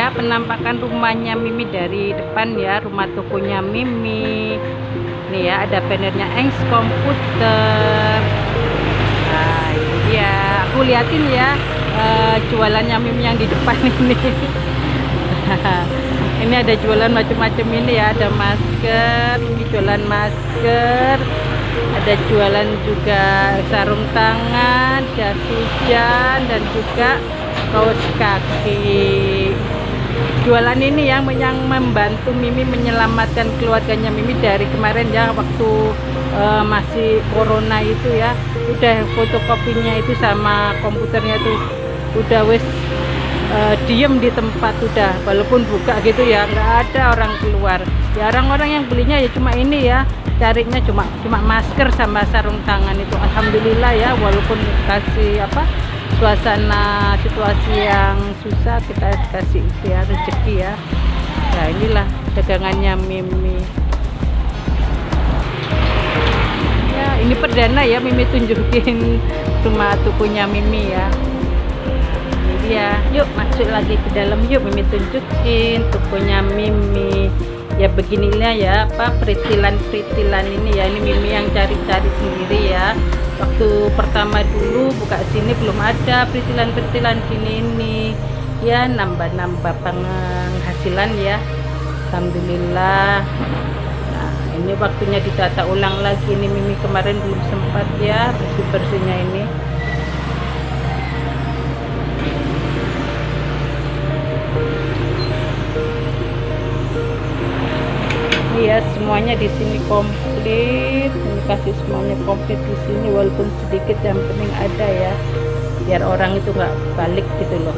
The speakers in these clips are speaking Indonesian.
ya penampakan rumahnya Mimi dari depan ya, rumah tokonya Mimi. Nih ya, ada bannernya Engs Komputer. Nah ini dia, aku liatin ya jualannya Mimi yang di depan ini. Ini ada jualan macam-macam ini ya, ada masker, ini jualan masker, ada jualan juga sarung tangan, jas hujan, dan juga kaos kaki. Jualan ini yang membantu Mimi menyelamatkan keluarganya Mimi dari kemarin ya, waktu masih corona itu ya. Udah fotokopinya itu sama komputernya tuh udah wes diem di tempat, udah walaupun buka gitu ya, nggak ada orang keluar ya. Orang-orang yang belinya ya cuma ini ya, carinya cuma masker sama sarung tangan itu. Alhamdulillah ya, walaupun kasih suasana situasi yang susah, kita kasih ya rezeki ya. Nah inilah dagangannya Mimi ya. Ini perdana ya Mimi tunjukin rumah tokonya Mimi ya. Ya, yuk masuk lagi ke dalam, yuk Mimi tunjukin tokonya Mimi ya. Beginilah ya peritilan ini ya, ini Mimi yang cari-cari sendiri ya. Waktu pertama dulu buka sini belum ada peritilan sini ini ya, nambah penghasilan ya, alhamdulillah. Nah ini waktunya ditata ulang lagi, ini Mimi kemarin belum sempat ya bersih-bersihnya ini. Ya semuanya di sini komplit, ini kasih semuanya komplit di sini, walaupun sedikit yang penting ada ya, biar orang itu nggak balik gitu loh.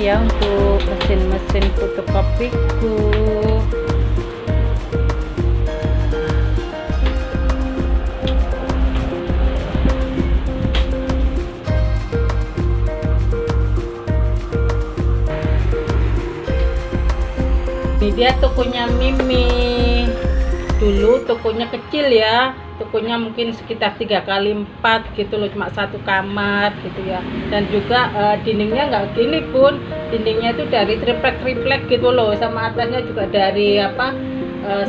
Ya untuk mesin fotokopiku. Ini dia tokonya Mimi. Dulu tokonya kecil ya, tokonya mungkin sekitar 3x4 gitu loh, cuma satu kamar gitu ya. Dan juga dindingnya nggak gini pun, dindingnya itu dari triplek gitu loh, sama atasnya juga dari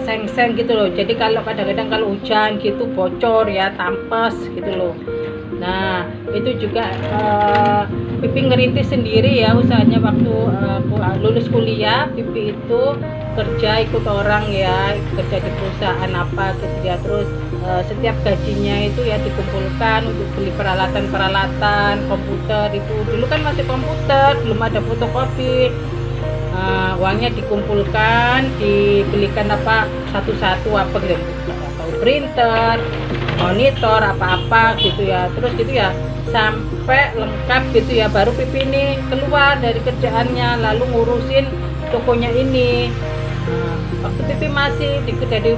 seng-seng gitu loh. Jadi kalau kadang-kadang kalau hujan gitu bocor ya, tampes gitu loh. Nah itu juga Pipi ngerintis sendiri ya usahanya. Waktu lulus kuliah Pipi itu kerja ikut orang ya, kerja di perusahaan apa gitu ya. Terus setiap gajinya itu ya dikumpulkan untuk beli peralatan komputer. Itu dulu kan masih komputer, belum ada fotokopi. Uangnya dikumpulkan, dibelikan satu-satu gitu, atau printer, monitor apa gitu ya. Terus gitu ya sampai lengkap gitu ya, baru Pipi ini keluar dari kerjaannya lalu ngurusin tokonya ini. Waktu Pipi masih di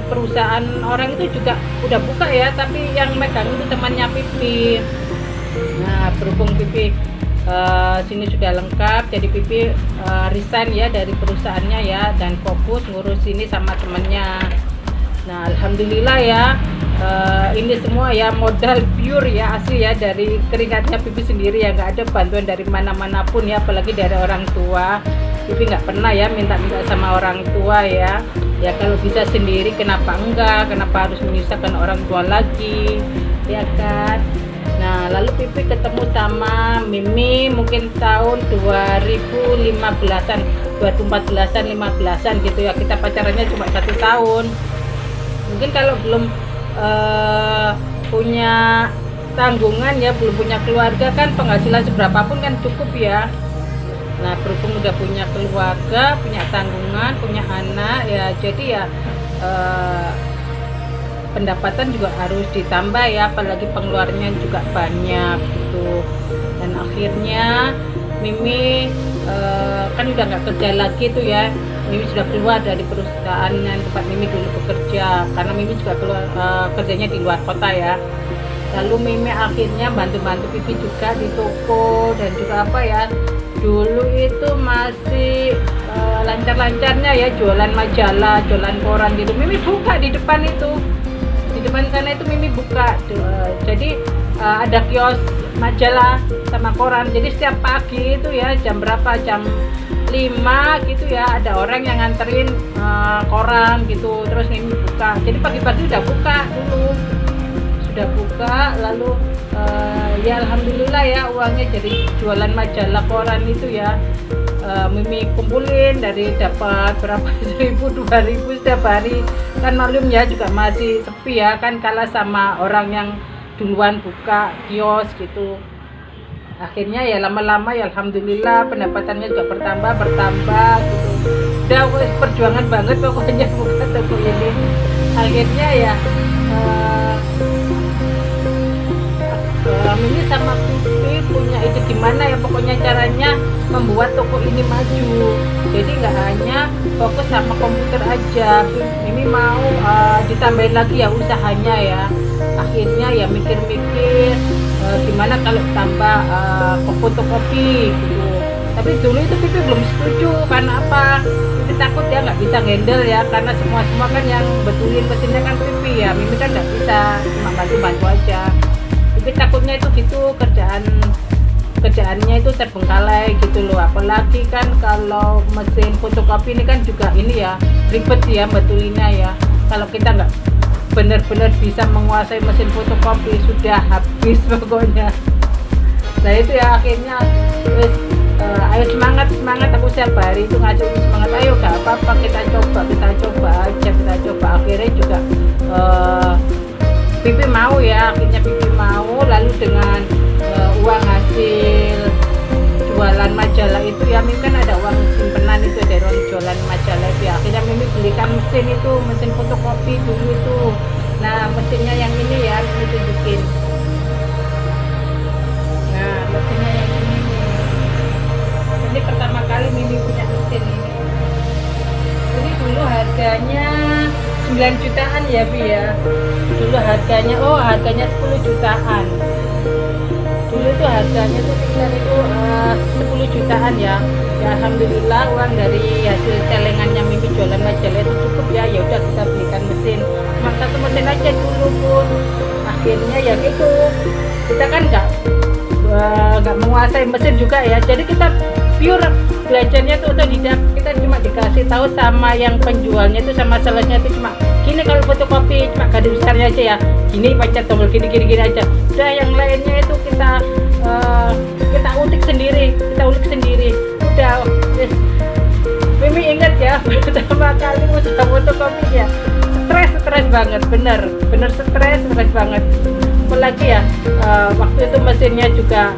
perusahaan orang itu juga udah buka ya, tapi yang megang itu temannya Pipi. Nah berhubung Pipi sini sudah lengkap, jadi Pipi resign ya dari perusahaannya ya, dan fokus ngurus ini sama temennya. Nah alhamdulillah ya, ini semua ya modal pure ya, asli ya, dari keringatnya Pipi sendiri ya, nggak ada bantuan dari mana-mana pun ya, apalagi dari orang tua. Pipi nggak pernah ya minta-minta sama orang tua ya. Ya kalau bisa sendiri kenapa enggak, kenapa harus menyusahkan orang tua lagi ya kan. Nah lalu Pipi ketemu sama Mimi mungkin tahun 2015-an 2014-an 15-an gitu ya. Kita pacarannya cuma 1 tahun. Mungkin kalau belum punya tanggungan ya, belum punya keluarga kan, penghasilan seberapapun kan cukup ya. Nah berhubung udah punya keluarga, punya tanggungan, punya anak ya, jadi ya pendapatan juga harus ditambah ya, apalagi pengeluarannya juga banyak gitu. Dan akhirnya Mimi kan udah nggak kerja lagi tuh ya. Mimi sudah keluar dari perusahaan yang tempat Mimi dulu bekerja, karena Mimi juga keluar kerjanya di luar kota ya. Lalu Mimi akhirnya bantu-bantu Pipi juga di toko, dan juga apa ya, dulu itu masih lancar-lancarnya ya jualan majalah, jualan koran gitu. Mimi buka di depan itu, di depan sana itu Mimi buka. Jadi ada kios majalah sama koran. Jadi setiap pagi itu ya, jam berapa, jam 5 gitu ya, ada orang yang nganterin koran gitu, terus Mimi buka. Jadi pagi-pagi udah buka dulu, sudah buka. Lalu ya alhamdulillah ya, uangnya jadi jualan majalah koran itu ya, Mimi kumpulin dari dapat berapa 1.000 2.000 setiap hari. Kan maklum ya, juga masih sepi ya kan, kalah sama orang yang duluan buka kios gitu. Akhirnya ya lama-lama ya alhamdulillah pendapatannya juga bertambah gitu. Udah perjuangan banget pokoknya buka toko ini. Akhirnya ya Mimi sama Pipi punya ide gimana ya pokoknya caranya membuat toko ini maju. Jadi nggak hanya fokus sama komputer aja, Mimi mau ditambahin lagi ya usahanya ya. Akhirnya ya mikir-mikir gimana kalau tambah fotokopi gitu. Tapi dulu itu Pipi belum setuju, karena apa? Pipi takut ya nggak bisa handle ya, karena semua kan yang betulin mesinnya kan Pipi ya, Mimi kan nggak bisa, cuma bantu-bantu aja. Tapi takutnya itu gitu, kerjaannya itu terbengkalai gitu loh. Apalagi kan kalau mesin fotokopi ini kan juga ini ya ribet ya betulinnya ya. Kalau kita nggak benar-benar bisa menguasai mesin fotokopi, sudah habis pokoknya. Nah itu ya akhirnya ayo semangat aku setiap hari itu ngajak semangat, ayo gak apa-apa kita coba aja. Akhirnya juga Pipi mau ya, akhirnya Pipi mau. Lalu dengan uang hasil jualan majalah itu ya, Mimi kan ada uang simpenan itu dari orang jualan majalah itu ya. Akhirnya Mimi belikan mesin fotokopi dulu itu. Nah mesinnya yang ini ya, Mimi tunjukin. Nah mesinnya yang ini nih. Ini pertama kali Mimi punya mesin ini. Ini dulu harganya 9 jutaan ya Bi ya. Dulu harganya 10 jutaan. Dulu itu harganya tuh sekitar itu 10 jutaan ya. Ya alhamdulillah uang dari hasil celengannya Mimi jualan majalah itu cukup ya. Ya udah kita belikan mesin. Cuma satu mesin aja dulu pun. Akhirnya ya gitu. Kita kan nggak menguasai mesin juga ya. Jadi kita pure belajarnya tuh otodidak. Kita cuma dikasih tahu sama yang penjualnya itu, sama salesnya itu cuma gini kalau fotokopi, cuma garis besarnya aja ya, gini pencet tombol gini aja. Udah yang lainnya itu kita ulik sendiri. Udah Mimi ingat ya pertama kali usaha fotokopi ya, stres banget, bener stres banget. Apalagi ya waktu itu mesinnya juga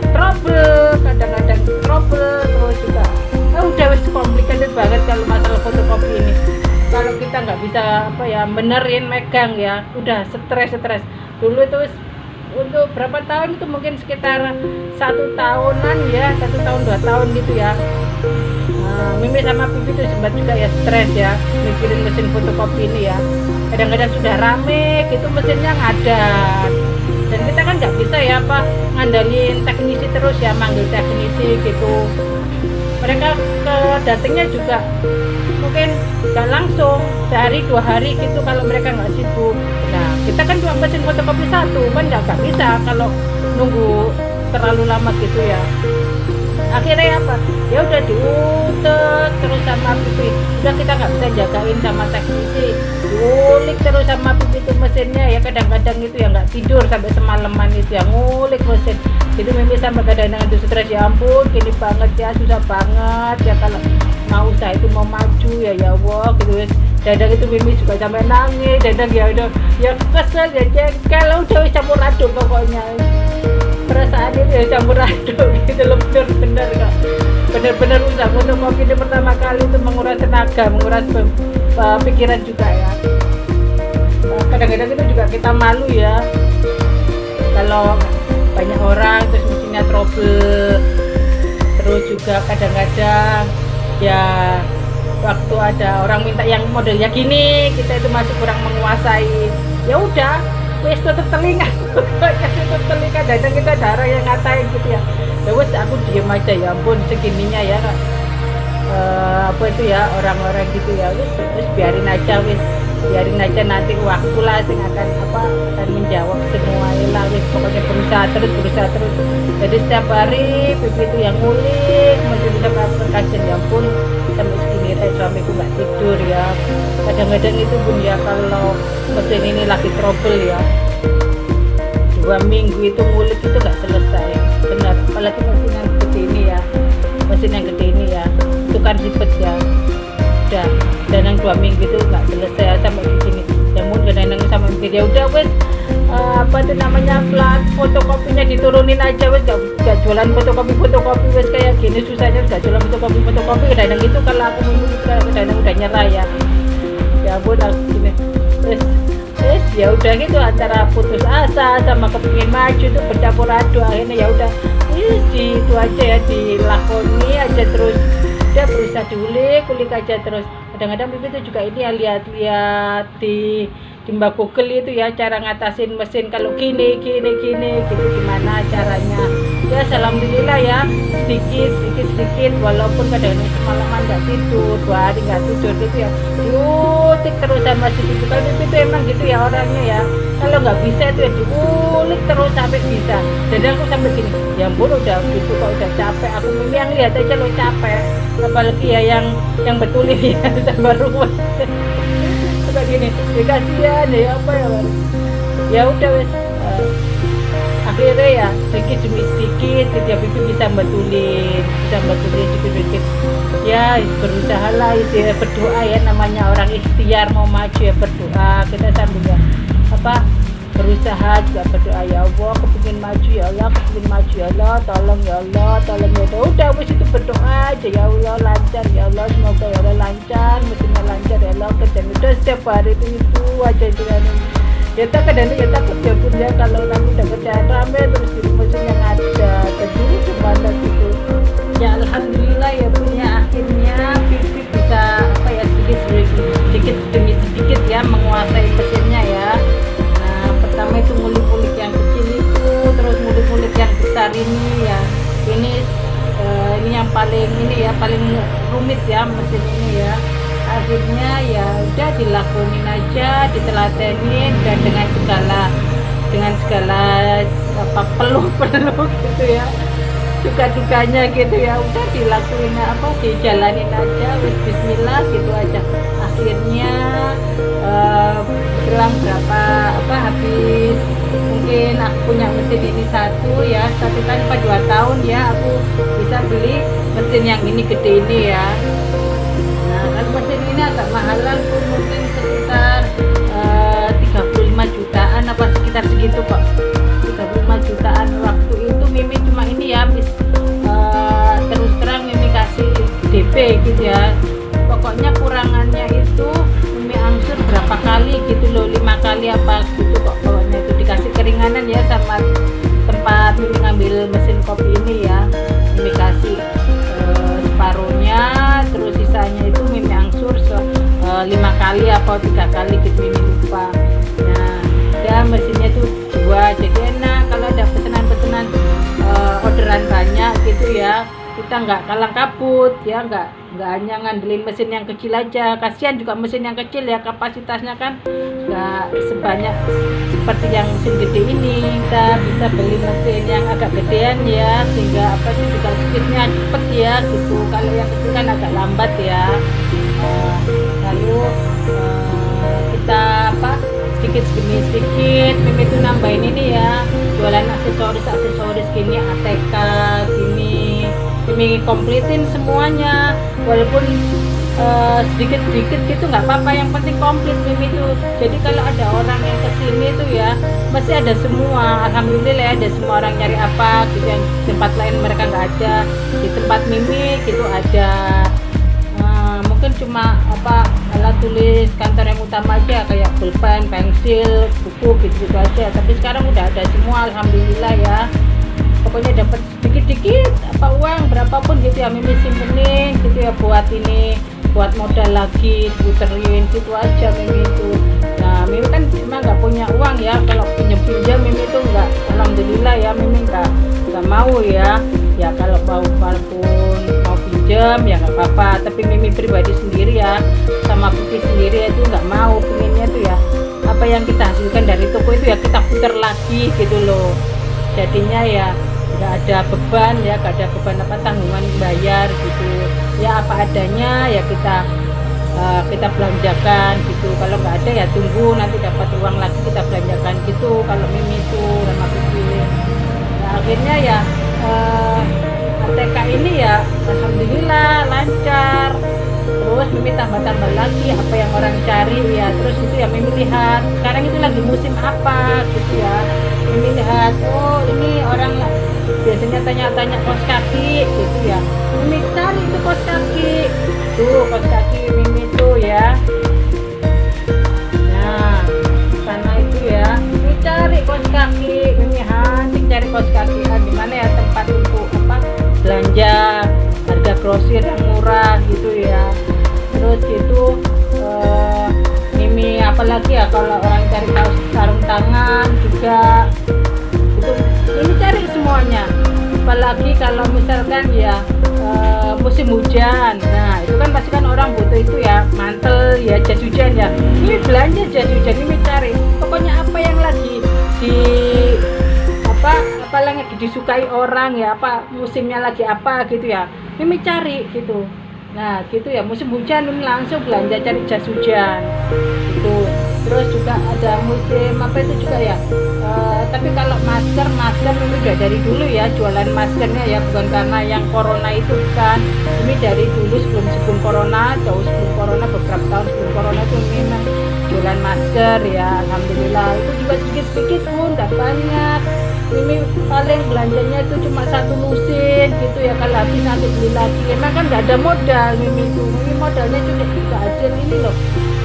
kadang-kadang trouble, terus juga udah complicated banget kalau masalah fotokopi ini. Kalau kita nggak bisa benerin megang ya, udah stres. Dulu itu untuk berapa tahun itu mungkin sekitar 1 tahunan ya, 1 tahun 2 tahun gitu ya. Mimi sama Pipi itu sempat juga ya stres ya mikirin mesin fotokopi ini ya. Kadang-kadang sudah rame gitu mesinnya ngadat, dan kita kan nggak bisa ya ngandalin teknisi terus ya, manggil teknisi gitu. Mereka datangnya juga mungkin nggak langsung, sehari 2 hari gitu kalau mereka nggak sibuk. Nah kita kan cuma mesin fotokopi 1 kan nggak bisa kalau nunggu terlalu lama gitu ya. Akhirnya ya udah diutek terus sama Pipi. Udah kita nggak bisa jagain sama teknisi, ngulik terus sama Pipi itu mesinnya ya. Kadang-kadang itu ya nggak tidur sampai semalaman itu ya ngulik mesin. Jadi Mimi sampai kadang-kadang itu stres, ya ampun gini banget ya, susah banget ya kalau mau usaha itu mau maju ya Allah gitu. Dadang itu Mimi juga sampai nangis, dadang ya udah ya kesel ya kalau udah campur aduk pokoknya. Perasaan itu ya campur aduk gitu loh, bener-bener usaha fotokopi ini pertama kali itu menguras tenaga, menguras pikiran juga ya. Kadang-kadang itu juga kita malu ya kalau banyak orang terus mesinnya trouble. Terus juga kadang-kadang ya waktu ada orang minta yang modelnya gini, kita itu masih kurang menguasai, ya udah wis tutup telinga. Tutup telinga, dan kita ada orang yang ngatain gitu ya. Ya wes aku diem aja, ya ampun segininya ya Kak. Apa itu ya, orang-orang gitu ya, wis biarin aja, biarin aja, nanti waktu lah sing akan menjawab semuanya lah. Wis pokoknya berusaha terus. Jadi setiap hari Pipi itu yang ngulik menulis aplikasi. Ya ampun, sampai segini suamiku nggak tidur ya. Kadang-kadang itu Bun ya, kalau mesin ini lagi trouble ya, 2 minggu itu ngulik itu nggak selesai, benar. Apalagi mesin yang gede ini ya, itu kan ribet ya. Udah, dan yang 2 minggu itu nggak selesai sampai di sini. Namun kadang-kadang sama mikir ya udah wes, apa itu namanya, plat fotokopinya diturunin aja, wes gak jualan fotokopi wes, kayak gini susahnya gak jualan fotokopi. Kadang-kadang gitu kalau aku minggu kadang-kadang udah nyerah ya. Ya ampun, aku gini wes ya udah gitu, antara putus asa sama kepingin maju itu bercampur aduk. Akhirnya ya udah di itu aja ya, dilakoni aja terus. Dia berusaha kulik aja terus. Kadang-kadang Pipi itu juga ini ya, lihat di Mbak Google itu ya, cara ngatasin mesin kalau gini gitu, gimana caranya. Ya alhamdulillah ya, sedikit walaupun kadang-kadang semalaman nggak tidur, 2 hari nggak tidur gitu ya, diulik terus sama si Pipi. Kalau Pipi itu emang gitu ya orangnya ya, kalau nggak bisa itu ya diulik terus sampai bisa. Jadi aku sampai gini, ya ampun udah gitu kok, udah capek aku. Mimi yang lihat aja lo capek, apalagi ya yang betulin ya tambah ruwet. Kayak gini, ya kasihan ya, apa ya Bang? Ya udah wes, akhirnya ya sedikit demi sedikit ya Pipi bisa betulin sedikit. Ya berusaha lah ya, berdoa ya, namanya orang ikhtiar mau maju ya berdoa. Kita sambil ya berusaha juga berdoa, ya Allah aku pengen maju ya Allah, tolong ya Allah. Udah wis itu berdoa aja, ya Allah lancar ya Allah, semoga ya Allah lancar, mesinnya lancar ya Allah, kerjaan udah setiap hari itu aja itu kan. Ya kadang-kadang ya takut ya Bun ya, kalau nanti udah kerjaan rame terus di mesin yang ada terdiri gimana gitu. Ya alhamdulillah ya Bun ya, akhirnya Pipi bisa sedikit demi sedikit ya menguasai mesinnya ya. Pertama itu ngulik-ngulik yang kecil itu, terus ngulik-ngulik yang besar ini ya. Ini yang paling rumit ya mesin ini ya. Akhirnya ya udah dilakuin aja, ditelatenin, dan dengan segala peluh gitu ya, duka-dukanya gitu ya, udah dilakuin dijalanin aja, bismillah gitu aja. Akhirnya selang habis mungkin aku punya mesin ini 1 tahun 2 tahun ya, aku bisa beli mesin yang ini gede ini ya. Nah kan mesin ini agak mahalan pun, mungkin sekitar 35 jutaan apa sekitar segitu kok, 35 jutaan. Waktu itu Mimi cuma ini ya, terus terang Mimi kasih DP gitu ya. Pokoknya kurangannya itu Mimi angsur berapa kali gitu loh, 5 kali apa gitu kok. Pokoknya itu dikasih keringanan ya sama tempat Mimi ngambil mesin kopi ini ya. Mimi kasih separuhnya, terus sisanya itu Mimi angsur 5 kali apa 3 kali gitu, Mimi lupa. Nah ya mesinnya tuh 2, jadi enak kalau ada pesanan orderan banyak gitu ya, kita nggak kalang kabut ya, nggak hanya ngandelin mesin yang kecil aja. Kasihan juga mesin yang kecil ya, kapasitasnya kan nggak sebanyak seperti yang mesin gede ini. Kita bisa beli mesin yang agak gedean ya, sehingga juga speednya cepet ya gitu. Kalau yang kecil kan agak lambat ya. Lalu kita sedikit demi sedikit Mimi itu nambahin ini ya, jualan aksesoris gini, ATK gini, Mimi komplitin semuanya, walaupun sedikit-sedikit gitu nggak apa-apa, yang penting komplit Mimi tuh. Jadi kalau ada orang yang kesini tuh ya masih ada semua, alhamdulillah ada semua. Orang nyari apa gitu yang tempat lain mereka nggak ada, di tempat Mimi gitu ada. Mungkin cuma alat tulis kantor yang utama aja, kayak pulpen, pensil, buku gitu aja, tapi sekarang udah ada semua alhamdulillah ya. Pokoknya dapat sedikit-sedikit uang berapapun gitu ya, Mimi simpenin gitu ya, buat modal lagi, puterin gitu aja Mimi itu. Nah Mimi kan emang nggak punya uang ya, kalau pinjam Mimi itu nggak, alhamdulillah ya Mimi nggak mau ya. Ya kalau walaupun mau pinjam ya nggak apa-apa, tapi Mimi pribadi sendiri ya sama Pipi sendiri itu nggak mau, pengennya tuh ya apa yang kita hasilkan dari toko itu ya kita putar lagi gitu loh. Jadinya ya nggak ada beban ya, nggak ada beban apa tanggungan bayar gitu ya, apa adanya ya kita belanjakan gitu. Kalau nggak ada ya tunggu nanti dapat uang lagi kita belanjakan gitu kalau Mimi itu sama Pipi. Nah akhirnya ya ATK ini ya alhamdulillah lancar. Terus Mimi tambah lagi apa yang orang cari ya, terus itu ya Mimi lihat sekarang itu lagi musim apa gitu ya. Mimi lihat oh ini orang biasanya tanya-tanya kaos kaki gitu ya, Mimi cari itu kaos kaki tuh, kaos kaki Mimi tuh ya. Nah sana itu ya Mimi cari kaos kaki, Mimi hunting cari kaos kaki di mana ya tempat untuk apa belanja harga grosir yang murah gitu ya. Terus gitu Mimi apalagi ya kalau orang cari kaos sarung tangan juga itu Mimi cari semuanya, apalagi kalau misalkan ya musim hujan. Nah itu kan pasti kan orang butuh itu ya mantel ya, jas hujan ya, Mimi belanja jas hujan, Mimi cari pokoknya apa yang lagi di apa yang lagi disukai orang ya, apa musimnya lagi apa gitu ya Mimi cari gitu. Nah gitu ya musim hujan Mimi langsung belanja cari jas hujan gitu. Terus juga ada musim apa itu juga ya, tapi kalau masker Mimi udah dari dulu ya jualan maskernya ya, bukan karena yang corona itu kan, Mimi dari dulu sebelum corona, jauh sebelum corona, beberapa tahun sebelum corona itu Mimi memang jualan masker ya, alhamdulillah. Itu juga sedikit pun nggak banyak, Mimi paling belanjanya itu cuma 1 lusin gitu ya, kalau habis nanti beli lagi. Emang kan nggak ada modal Mimi modalnya juga hasil ini loh,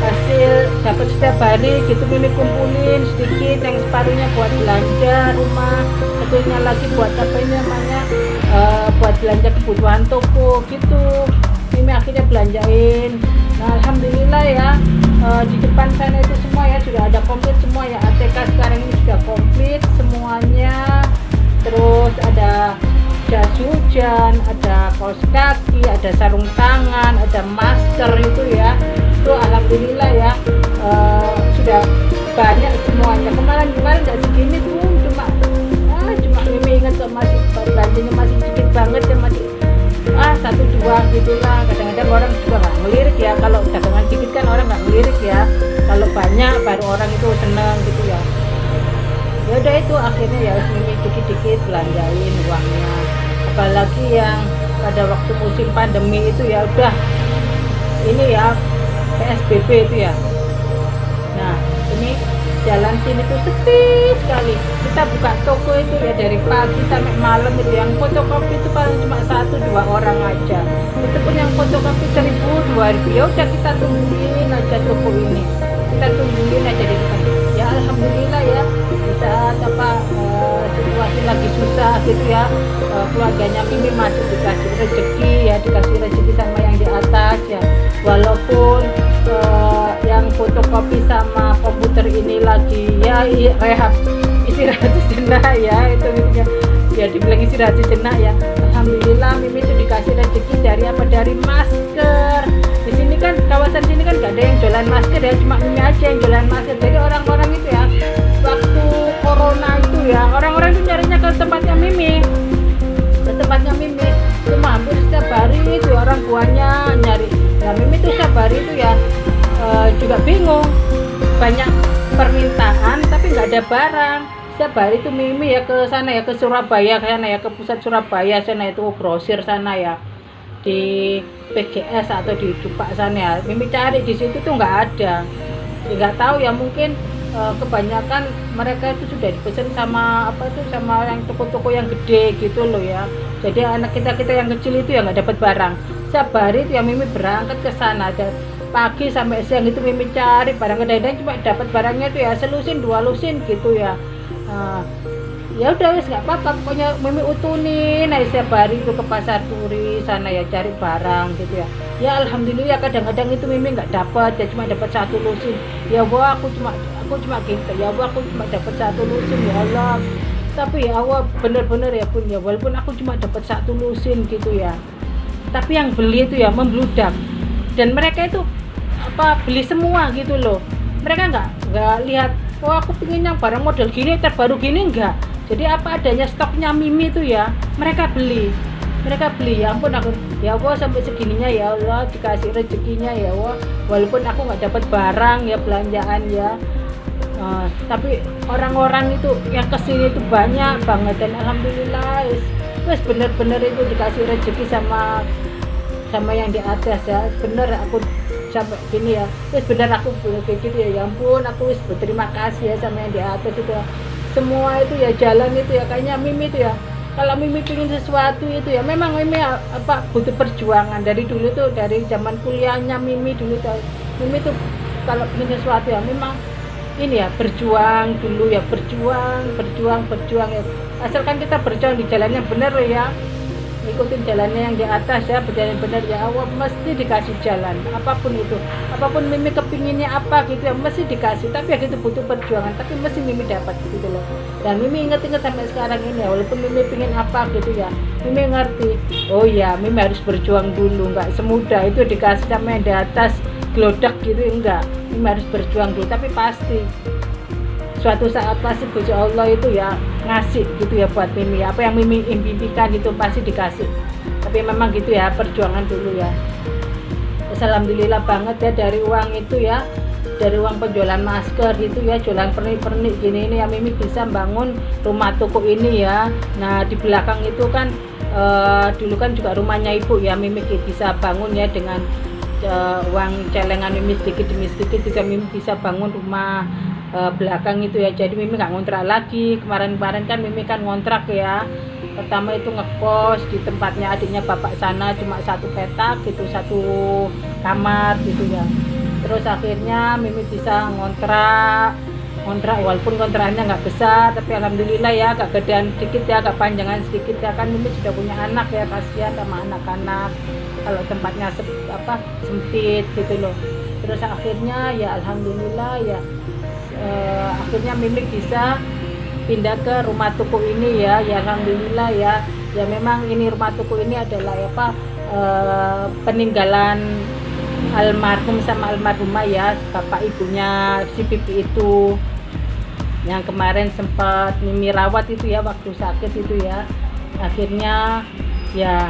hasil dapat setiap hari gitu. Mimi kumpulin sedikit, yang separuhnya buat belanja rumah, satunya lagi buat apa ini namanya buat belanja kebutuhan toko gitu. Mimi akhirnya belanjain. Nah alhamdulillah ya di depan sana itu semua ya sudah ada komplit semua ya, ATK sekarang ini sudah komplit semuanya. Terus ada jas hujan, ada kaos kaki, ada sarung tangan, ada masker itu ya. Itu alhamdulillah ya sudah banyak semuanya. Kemarin nggak segini tuh, cuma Mimi ingat kok masih belanjanya masih sedikit banget ya, masih 1-2 gitulah. Kadang-kadang orang juga nggak ngelirik ya, kalau dagangan dikit kan orang nggak ngelirik ya, kalau banyak baru orang itu seneng gitu ya. Ya udah itu akhirnya ya Mimi dikit-dikit belanjain uangnya, apalagi yang pada waktu musim pandemi itu ya udah ini ya PSBB itu ya. Nah ini jalan sini tuh sepi sekali, kita buka toko itu ya dari pagi sampai malam itu, yang fotokopi itu paling cuma 1-2 orang aja, itu pun yang fotokopi 1.000-2.000. Ya udah kita tungguin aja toko ini, kita tungguin aja di depan. Ya alhamdulillah ya di saat situasi lagi susah gitu ya, keluarganya Mimi masih dikasih rezeki ya, dikasih rezeki sama yang di atas ya. Walaupun yang fotokopi sama komputer ini lagi ya rehab istirahat sejenak ya, itu ya dibilang istirahat sejenak ya. Alhamdulillah Mimi itu dikasih rezeki dari apa, dari masker. Di sini kan kawasan sini kan nggak ada yang jualan masker ya, cuma Mimi aja yang jualan masker. Jadi orang-orang itu ya waktu corona itu ya, orang-orang itu nyarinya ke tempatnya Mimi, cuma hampir setiap hari itu orang buahnya nyari. Nah Mimi tuh setiap hari itu ya juga bingung, banyak permintaan tapi nggak ada barang. Setiap hari itu Mimi ya ke sana ya, ke Surabaya sana ya, ke pusat Surabaya sana itu grosir sana ya, di PGS atau di Dupak sana ya, Mimi cari di situ tuh nggak ada. Ya, nggak tahu ya, mungkin kebanyakan mereka itu sudah dipesan sama sama yang toko-toko yang gede gitu loh ya. Jadi anak kita yang kecil itu ya nggak dapat barang. Setiap hari itu ya Mimi berangkat ke sana, dan pagi sampai siang itu Mimi cari barang, kadang-kadang cuma dapat barangnya itu ya selusin 2 lusin gitu ya. ya udah wis nggak apa-apa, pokoknya Mimi utunin aja setiap hari itu ke pasar Turi sana ya cari barang gitu ya. Ya alhamdulillah kadang-kadang itu Mimi nggak dapat ya, cuma dapat 1 lusin. Ya wah aku cuma gitu ya, wah aku cuma dapat 1 lusin ya Allah. Tapi ya Allah bener-bener ya Bun ya, walaupun aku cuma dapat 1 lusin gitu ya, tapi yang beli itu ya membludak, dan mereka itu beli semua gitu loh. Mereka nggak lihat, oh aku pengen yang barang model gini terbaru gini, enggak. Jadi apa adanya stoknya Mimi itu ya mereka beli ya ampun aku ya Allah sampai segininya ya Allah, dikasih rezekinya ya Allah, walaupun aku nggak dapat barang ya belanjaan ya. Tapi orang-orang itu yang kesini itu banyak banget, dan alhamdulillah wes bener-bener itu dikasih rezeki sama yang di atas ya. Bener aku sampai gini ya, wes bener aku kayak gitu ya, ya ampun aku wes berterima kasih ya sama yang di atas itu ya. Semua itu ya jalan itu ya, kayaknya Mimi itu ya, kalau Mimi pengen sesuatu itu ya memang Mimi butuh perjuangan dari dulu tuh, dari zaman kuliahnya Mimi dulu tuh. Mimi tuh kalau pengen sesuatu ya memang ini ya berjuang dulu ya, berjuang ya, asalkan kita berjuang di jalan yang benar ya, ikutin jalannya yang di atas ya, berjalan benar ya Allah mesti dikasih jalan. Apapun itu, apapun Mimi kepinginnya apa gitu ya mesti dikasih, tapi ya gitu butuh perjuangan, tapi mesti Mimi dapat gitu loh. Dan Mimi inget-inget sampai sekarang ini ya, walaupun Mimi pingin apa gitu ya, Mimi ngerti oh ya Mimi harus berjuang dulu, nggak semudah itu dikasih sama yang di atas gelodak gitu, enggak. Mimi harus berjuang dulu, tapi pasti suatu saat pasti Gusti Allah itu ya ngasih gitu ya buat Mimi, apa yang Mimi impikan itu pasti dikasih. Tapi memang gitu ya, perjuangan dulu ya. Alhamdulillah banget ya, dari uang itu ya, dari uang penjualan masker gitu ya, jualan pernik-pernik gini ini ya Mimi bisa bangun rumah toko ini ya. Nah di belakang itu kan dulu kan juga rumahnya ibu ya, Mimi bisa bangun ya dengan uang celengan Mimi sedikit demi sedikit juga Mimi bisa bangun rumah belakang itu ya. Jadi Mimi nggak ngontrak lagi. Kemarin kan Mimi kan ngontrak ya, pertama itu ngekos di tempatnya adiknya bapak sana, cuma 1 petak gitu, 1 kamar gitu ya. Terus akhirnya Mimi bisa ngontrak walaupun kontrakannya nggak besar, tapi alhamdulillah ya agak gedean sedikit ya, agak panjangan sedikit ya, kan Mimi sudah punya anak ya, kasihan sama anak-anak kalau tempatnya sempit gitu loh. Terus akhirnya ya alhamdulillah ya akhirnya Mimi bisa pindah ke rumah toko ini ya. Ya alhamdulillah ya memang ini rumah toko ini adalah peninggalan almarhum sama almarhumah ya, bapak ibunya si Pipi itu, yang kemarin sempat Mimi rawat itu ya waktu sakit itu ya. Akhirnya ya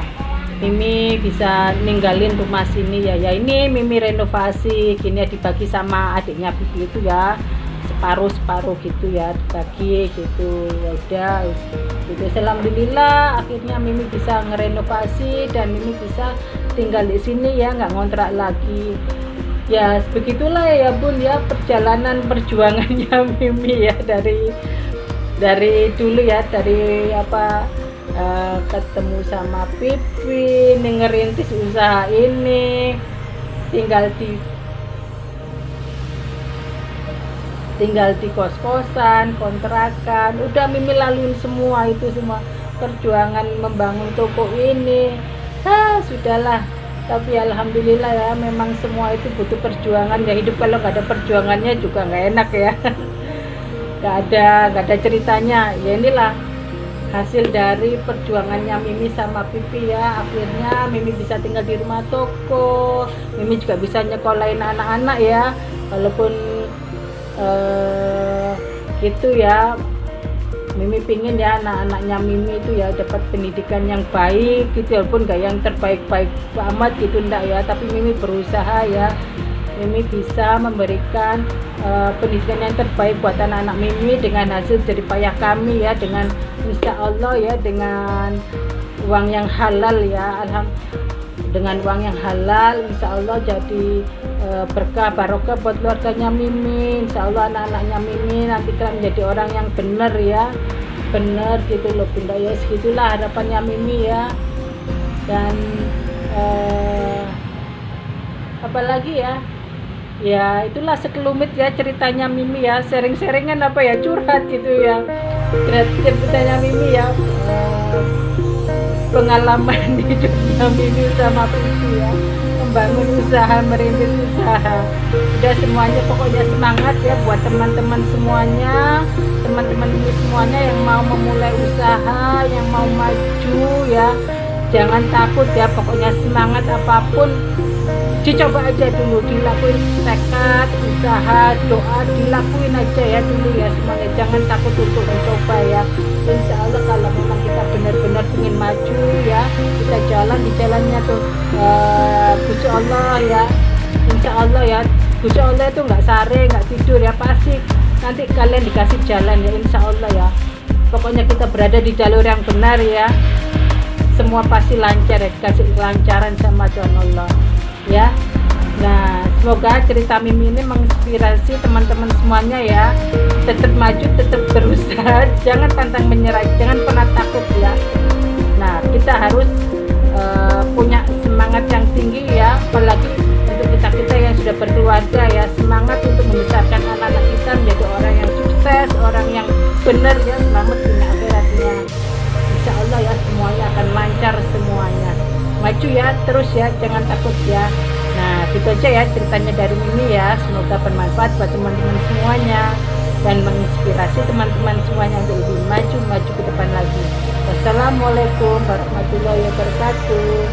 Mimi bisa ninggalin rumah sini ya. Ya ini Mimi renovasi gini ya, dibagi sama adiknya Pipi itu ya, separuh gitu ya, dibagi gitu ya udah gitu. Alhamdulillah akhirnya Mimi bisa ngerenovasi dan Mimi bisa tinggal di sini ya, nggak ngontrak lagi ya. Begitulah ya Bun ya perjalanan perjuangannya Mimi ya, dari dulu ya, dari ketemu sama Pipi, ngerintis usaha ini, tinggal di kos-kosan, kontrakan, udah Mimi laluin semua itu, semua perjuangan membangun toko ini. Sudahlah, tapi alhamdulillah ya memang semua itu butuh perjuangan ya. Hidup kalau nggak ada perjuangannya juga nggak enak ya. nggak ada ceritanya ya. Inilah hasil dari perjuangannya Mimi sama Pipi ya. Akhirnya Mimi bisa tinggal di rumah toko, Mimi juga bisa nyekolahin anak-anak ya, walaupun gitu ya. Mimi pingin ya anak-anaknya Mimi itu ya dapat pendidikan yang baik gitu, walaupun gak yang terbaik-baik amat gitu enggak ya, tapi Mimi berusaha ya, Mimi bisa memberikan pendidikan yang terbaik buat anak-anak Mimi dengan hasil jerih payah kami ya, dengan insya Allah ya, dengan uang yang halal ya, dengan uang yang halal insya Allah jadi berkah barokah buat keluarganya Mimi. Insya Allah anak-anaknya Mimi nanti kan menjadi orang yang benar ya, benar gitu loh Bunda ya. Segitulah harapannya Mimi ya. Dan apalagi ya, Ya itulah sekelumit ya ceritanya Mimi ya, sharing-sharingan apa ya, curhat gitu ya. Ceritanya Mimi ya, pengalaman hidupnya Mimi sama Vivi ya, membangun usaha, merintis usaha. Udah semuanya pokoknya semangat ya buat teman-teman semuanya, teman-teman Mimi semuanya yang mau memulai usaha, yang mau maju ya. Jangan takut ya, pokoknya semangat apapun dicoba aja dulu, dilakuin tekad usaha doa, dilakuin aja ya dulu ya semuanya, jangan takut untuk mencoba ya. Insya Allah kalau memang kita benar-benar ingin maju ya, kita jalan di jalannya tuh, Gusti Allah ya, Insya Allah ya, Gusti Allah itu nggak sare nggak tidur ya, pasti nanti kalian dikasih jalan ya, Insya Allah ya. Pokoknya kita berada di jalur yang benar ya, semua pasti lancar ya, dikasih kelancaran sama Tuhan Allah ya. Nah semoga cerita Mimi ini menginspirasi teman-teman semuanya ya, tetap maju, tetap berusaha, jangan pantang menyerah, jangan pernah takut ya. Nah kita harus punya semangat yang tinggi ya, apalagi untuk kita yang sudah berkeluarga ya, semangat untuk membesarkan anak-anak kita menjadi orang yang sukses, orang yang benar ya, selamat dunia akhiratnya. Insya Allah ya semuanya akan lancar semuanya, maju ya terus ya, jangan takut ya. Nah gitu aja ya ceritanya dari Mimi ya, semoga bermanfaat buat teman-teman semuanya dan menginspirasi teman-teman semuanya untuk lebih maju ke depan lagi. Wassalamualaikum warahmatullahi wabarakatuh.